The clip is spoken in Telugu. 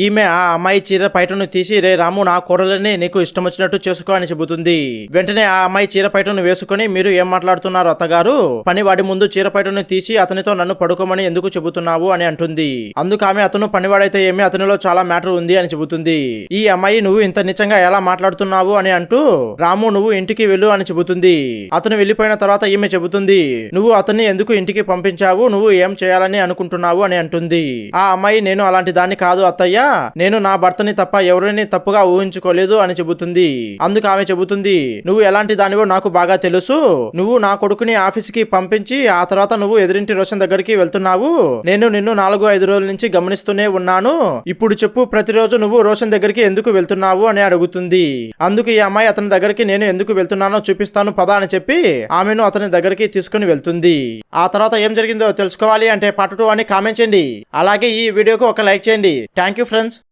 ఈమె ఆ అమ్మాయి చీర పైటను తీసి రే రాము నా కూరలని నీకు ఇష్టం వచ్చినట్టు చేసుకో అని చెబుతుంది. వెంటనే ఆ అమ్మాయి చీర పైటను వేసుకుని మీరు ఏం మాట్లాడుతున్నారు అత్తగారు, పని వాడి ముందు చీర పైటను తీసి అతనితో నన్ను పడుకోమని ఎందుకు చెబుతున్నావు అని అంటుంది. అందుకు ఆమె అతను పనివాడైతే ఏమి అతనిలో చాలా మ్యాటర్ ఉంది అని చెబుతుంది. ఈ అమ్మాయి నువ్వు ఇంత నిజంగా ఎలా మాట్లాడుతున్నావు అని అంటూ రాము నువ్వు ఇంటికి వెళ్ళు అని చెబుతుంది. అతను వెళ్లిపోయిన తర్వాత ఈమె చెబుతుంది నువ్వు అతన్ని ఎందుకు ఇంటికి పంపించావు, నువ్వు ఏం చేయాలని అనుకుంటున్నావు అని అంటుంది. ఆ అమ్మాయి నేను అలాంటి దాన్ని కాదు అత్తయ్య, నేను నా భర్తని తప్ప ఎవరిని తప్పుగా ఊహించుకోలేదు అని చెబుతుంది. అందుకు ఆమె చెబుతుంది నువ్వు ఎలాంటి దానివో నాకు బాగా తెలుసు, నువ్వు నా కొడుకుని ఆఫీస్ కి పంపించి ఆ తర్వాత నువ్వు ఎదురింటి రోషన్ దగ్గరికి వెళ్తున్నావు, నేను నిన్ను 4-5 రోజుల నుంచి గమనిస్తూనే ఉన్నాను, ఇప్పుడు చెప్పు ప్రతిరోజు నువ్వు రోషన్ దగ్గరికి ఎందుకు వెళ్తున్నావు అని అడుగుతుంది. అందుకు ఈ అమ్మాయి అతని దగ్గరికి నేను ఎందుకు వెళ్తున్నానో చూపిస్తాను పద అని చెప్పి ఆమెను అతని దగ్గరికి తీసుకుని వెళ్తుంది. ఆ తర్వాత ఏం జరిగిందో తెలుసుకోవాలి అంటే పార్ట్ 2 అని కామెంట్ చేయండి. అలాగే ఈ వీడియోకు ఒక లైక్ చేయండి. Thank you friends.